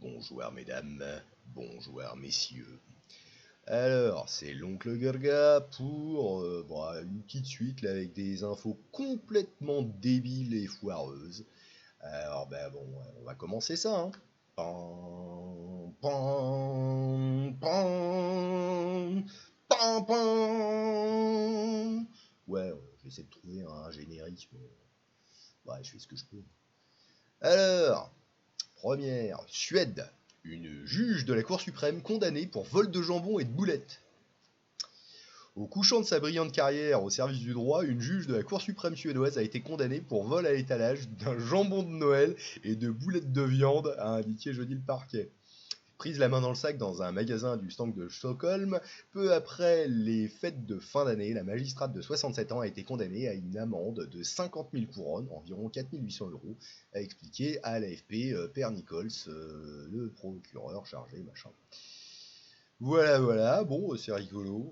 Bonjour mesdames, bonjour messieurs. Alors, c'est l'oncle Gurga pour une petite suite là, avec des infos complètement débiles et foireuses. Alors, on va commencer ça. Hein. Pam, pam, pam, pam, pam. Ouais, j'essaie de trouver un générique, mais je fais ce que je peux. Alors, première, Suède. Une juge de la Cour suprême condamnée pour vol de jambon et de boulettes. Au couchant de sa brillante carrière au service du droit, une juge de la Cour suprême suédoise a été condamnée pour vol à l'étalage d'un jambon de Noël et de boulettes de viande, a indiqué jeudi le parquet. Prise la main dans le sac dans un magasin du stank de Stockholm, peu après les fêtes de fin d'année, la magistrate de 67 ans a été condamnée à une amende de 50 000 couronnes, environ 4 800 euros, a expliqué à l'AFP Per Nichols, le procureur chargé, machin. Voilà, bon, c'est rigolo.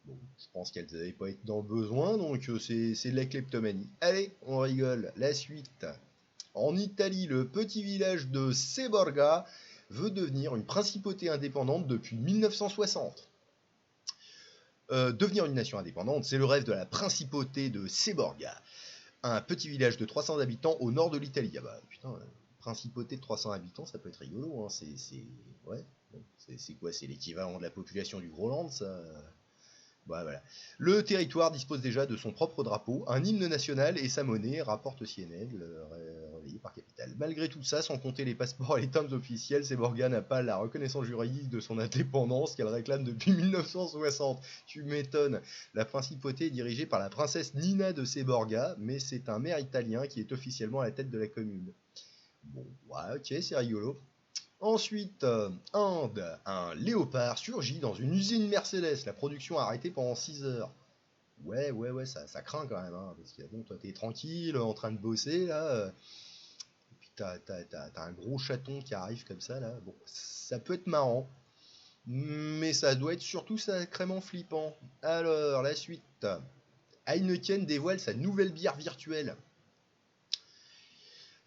Je pense qu'elles n'avaient pas été dans le besoin, donc c'est de la kleptomanie. Allez, on rigole. La suite. En Italie, le petit village de Seborga veut devenir une principauté indépendante depuis 1960. Devenir une nation indépendante, c'est le rêve de la principauté de Seborga, un petit village de 300 habitants au nord de l'Italie. Ah bah putain, principauté de 300 habitants, ça peut être rigolo. Hein. C'est quoi? C'est l'équivalent de la population du Groenland, ça. Voilà. Le territoire dispose déjà de son propre drapeau, un hymne national et sa monnaie, rapporte CNN, relayé par Capital. Malgré tout ça, sans compter les passeports et les timbres officiels, Seborga n'a pas la reconnaissance juridique de son indépendance qu'elle réclame depuis 1960. Tu m'étonnes. La principauté est dirigée par la princesse Nina de Seborga, mais c'est un maire italien qui est officiellement à la tête de la commune. Bon, ouais, ok, c'est rigolo. Ensuite, Inde, un léopard surgit dans une usine Mercedes. La production a arrêté pendant 6 heures. Ouais, ça craint quand même. Hein, parce que bon, toi, t'es tranquille, en train de bosser, là. Et puis t'as un gros chaton qui arrive comme ça, là. Bon, ça peut être marrant. Mais ça doit être surtout sacrément flippant. Alors, la suite. Heineken dévoile sa nouvelle bière virtuelle.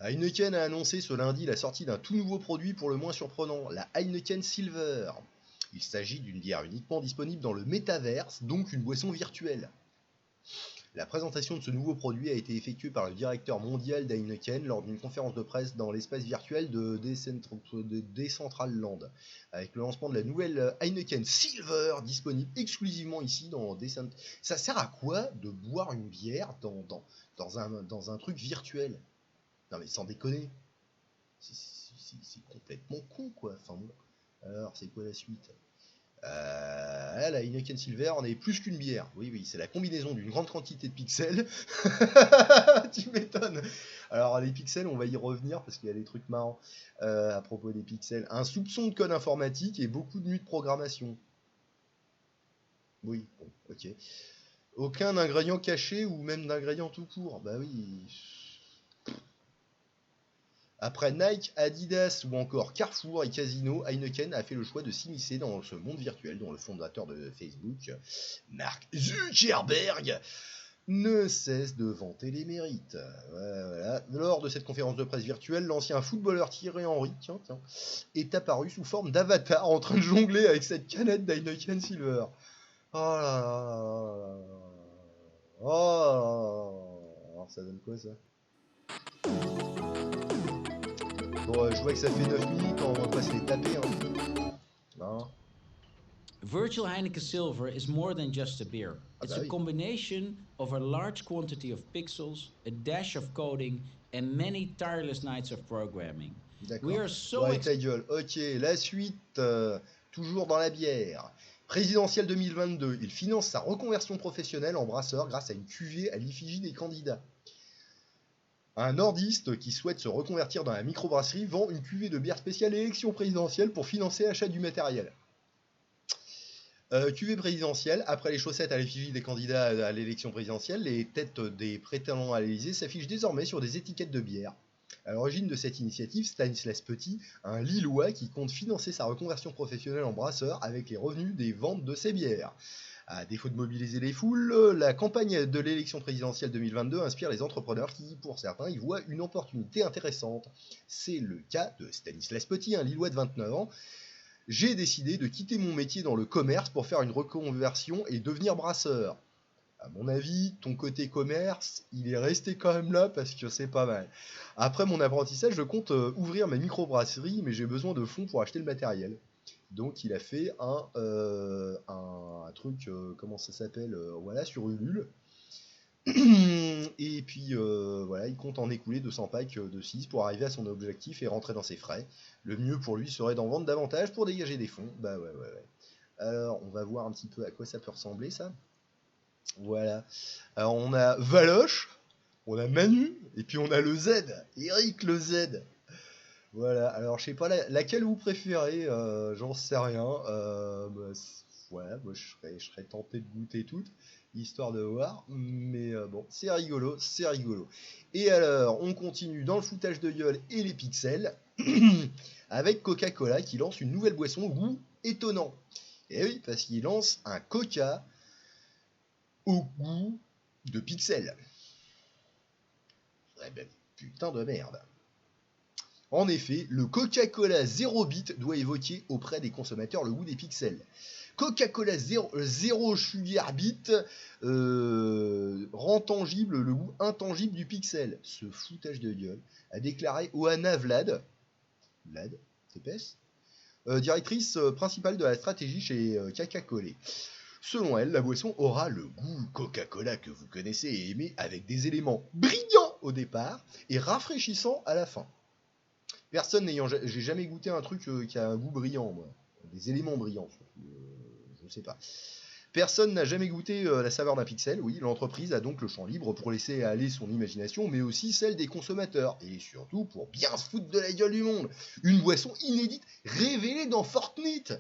Heineken a annoncé ce lundi la sortie d'un tout nouveau produit pour le moins surprenant, la Heineken Silver. Il s'agit d'une bière uniquement disponible dans le métaverse, donc une boisson virtuelle. La présentation de ce nouveau produit a été effectuée par le directeur mondial d'Heineken lors d'une conférence de presse dans l'espace virtuel de Decentraland, avec le lancement de la nouvelle Heineken Silver, disponible exclusivement ici dans Decentraland. Ça sert à quoi de boire une bière dans un truc virtuel? Non mais sans déconner, c'est complètement con quoi. Enfin bon. Alors c'est quoi la suite? La Heineken Silver en est plus qu'une bière. Oui, c'est la combinaison d'une grande quantité de pixels. Tu m'étonnes. Alors les pixels, on va y revenir parce qu'il y a des trucs marrants à propos des pixels. Un soupçon de code informatique et beaucoup de nuits de programmation. Oui, bon, ok. Aucun ingrédient caché ou même d'ingrédient tout court. Bah oui. Après Nike, Adidas ou encore Carrefour et Casino, Heineken a fait le choix de s'immiscer dans ce monde virtuel dont le fondateur de Facebook, Mark Zuckerberg, ne cesse de vanter les mérites. Voilà. Lors de cette conférence de presse virtuelle, l'ancien footballeur Thierry Henry est apparu sous forme d'avatar en train de jongler avec cette canette d'Heineken Silver. Oh là là là là là là. Oh là là là là. Alors ça donne quoi ça? Bon, je vois que ça fait 9 minutes, on va pas se les taper. Hein. Non. Virtual Heineken Silver is more than just a beer. It's a Oui. combination of a large quantity of pixels, a dash of coding, and many tireless nights of programming. D'accord. We are so Ouais, ta gueule. Ok, la suite, toujours dans la bière. Présidentielle 2022, il finance sa reconversion professionnelle en brasseur grâce à une cuvée à l'effigie des candidats. Un nordiste qui souhaite se reconvertir dans la microbrasserie vend une cuvée de bière spéciale élection présidentielle pour financer l'achat du matériel. Cuvée présidentielle, après les chaussettes à l'effigie des candidats à l'élection présidentielle, les têtes des prétendants à l'Élysée s'affichent désormais sur des étiquettes de bière. À l'origine de cette initiative, Stanislas Petit, un Lillois qui compte financer sa reconversion professionnelle en brasseur avec les revenus des ventes de ses bières. À défaut de mobiliser les foules, la campagne de l'élection présidentielle 2022 inspire les entrepreneurs qui, pour certains, y voient une opportunité intéressante. C'est le cas de Stanislas Petit, un Lillois de 29 ans. J'ai décidé de quitter mon métier dans le commerce pour faire une reconversion et devenir brasseur. À mon avis, ton côté commerce, il est resté quand même là parce que c'est pas mal. Après mon apprentissage, je compte ouvrir ma microbrasserie, mais j'ai besoin de fonds pour acheter le matériel. Donc il a fait un truc, comment ça s'appelle, voilà, sur Ulule. Et puis voilà, il compte en écouler 200 packs de 6 pour arriver à son objectif et rentrer dans ses frais. Le mieux pour lui serait d'en vendre davantage pour dégager des fonds. Bah ouais. Alors on va voir un petit peu à quoi ça peut ressembler ça. Voilà. Alors on a Valoche, on a Manu, et puis on a le Z, Eric le Z. Voilà, alors je sais pas laquelle vous préférez, j'en sais rien. Voilà, moi je serais tenté de goûter toutes, histoire de voir. Mais bon, c'est rigolo, c'est rigolo. Et alors, on continue dans le foutage de gueule et les pixels, avec Coca-Cola qui lance une nouvelle boisson au goût étonnant. Et oui, parce qu'il lance un Coca au goût de pixels. Eh ben, putain de merde. En effet, le Coca-Cola 0 bit doit évoquer auprès des consommateurs le goût des pixels. Coca-Cola 0 sugar bit rend tangible le goût intangible du pixel. Ce foutage de gueule, a déclaré Oana Vlad, TPS, directrice principale de la stratégie chez Coca-Cola. Selon elle, la boisson aura le goût Coca-Cola que vous connaissez et aimez avec des éléments brillants au départ et rafraîchissants à la fin. J'ai jamais goûté un truc qui a un goût brillant, moi. Des éléments brillants, surtout. Je sais pas. Personne n'a jamais goûté la saveur d'un pixel. Oui, l'entreprise a donc le champ libre pour laisser aller son imagination, mais aussi celle des consommateurs. Et surtout pour bien se foutre de la gueule du monde. Une boisson inédite révélée dans Fortnite.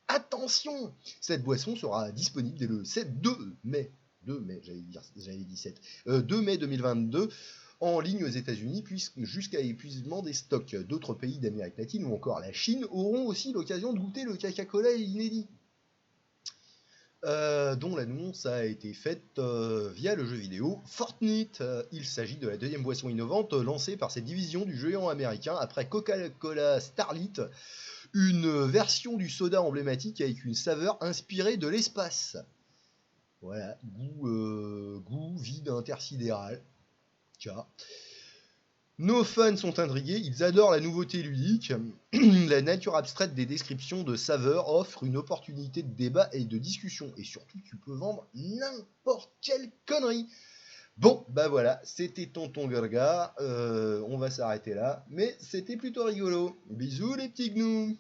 Attention, cette boisson sera disponible dès le 2 mai 2022 en ligne aux États-Unis, jusqu'à épuisement des stocks. D'autres pays d'Amérique latine ou encore la Chine auront aussi l'occasion de goûter le Coca-Cola inédit, dont l'annonce a été faite via le jeu vidéo Fortnite. Il s'agit de la deuxième boisson innovante lancée par cette division du géant américain après Coca-Cola Starlit, une version du soda emblématique avec une saveur inspirée de l'espace. Voilà, goût vide intersidéral. Tiens. Nos fans sont intrigués, ils adorent la nouveauté ludique. La nature abstraite des descriptions de saveurs offre une opportunité de débat et de discussion. Et surtout, tu peux vendre n'importe quelle connerie. Bon, bah voilà, c'était Tonton Gurga. On va s'arrêter là. Mais c'était plutôt rigolo. Bisous les petits gnous.